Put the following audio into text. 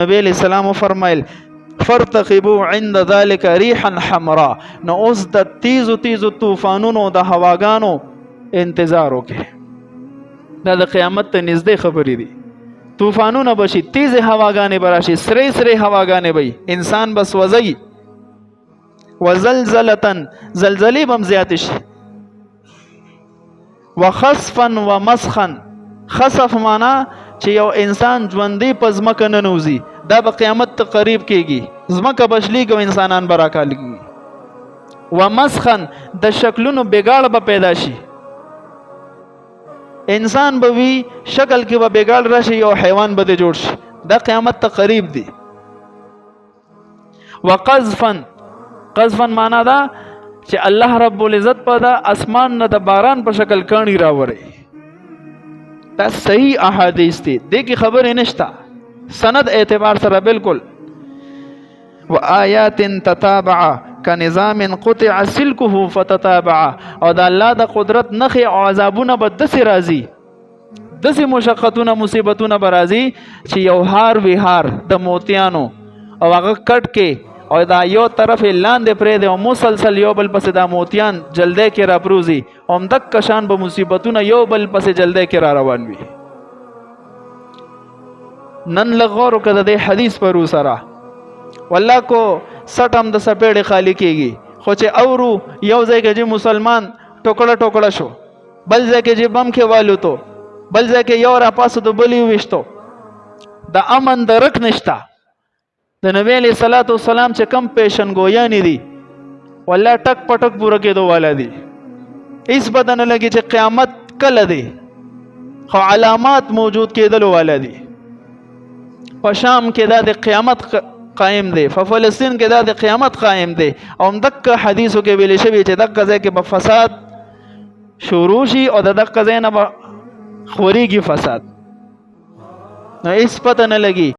نبی علیہ السلام فرمایل فرتقبوا عند ذلك ريحا حمراء، نو اوس د تیزو تیزو طوفانونو د هواګانو انتظار وکړي. دا د قیامت ته نږدې خبرې دي. طوفانونه بشي، تیز هواګانې براشي، سری سری هواګانې وي، انسان بس وزي. وزلزلتن، زلزلې بم زیات شي. وخسفا ومسخا، خسف معنا چې یو انسان ژوندې په ځمکه ننوځي، دا به قیامت ته قریب کېږي، ځمکه بشلیږي او انسانان به راکاږي. ومسخا، د شکلونو بګاړ به پیدا شي، انسان به وي شکل کې به بګاړ راشي، یو حیوان به جوړ شي، دا قیامت ته قریب دی. وقذفا، قذفا معنا دا چې الله رب العزت په دا اسمان نه د باران په شکل کانی راوړي. دا صحیح احادیث دي، دې کې خبرې نشته، سند اعتبار سره بالکل. وآیات تتابع کنظام قطع سلکه فتتابع، او د الله د قدرت نخې او عذابونه به داسې راځي، داسې مشقتونه مصیبتونه به راځي چې یو هار وهار د موتیانو او هغه کټ کې او دا یو طرف لاندې پرې دی او مسلسل یو بل پسې دا موتیان جلدی کې را پروزي، همدک کشان به مصیبتونه یو بل پسې جلدی کې را روان وي. نن لغور کده د حدیث پرو سره والله کو سټم د سپېړې خالی کېږي، خو چې اورو یو ځای کې چې مسلمان ټوکړه ټوکړه شو، بل ځای کې چې بم کې والو تو، بل ځای کې یو را پاسو تو بلی وشتو، د امن درک نشتا. د نبی علیہ الصلوۃ والسلام چې کم پیشن گویانی دي والله ټک پټک پوره کېدو والا دي، هیڅ بدن لګي چې قیامت کله دی، خو علامات موجود کېدل والا دي. په شام کې دا د قیامت قائم دی، په فلسطین کې دا د قیامت قائم دی، او دک حدیثو کې ویل شوی چې دک ځای کې به فساد شروع شي او د دک ځای نه به خوريږي فساد، نو هیڅ پته نه لګي.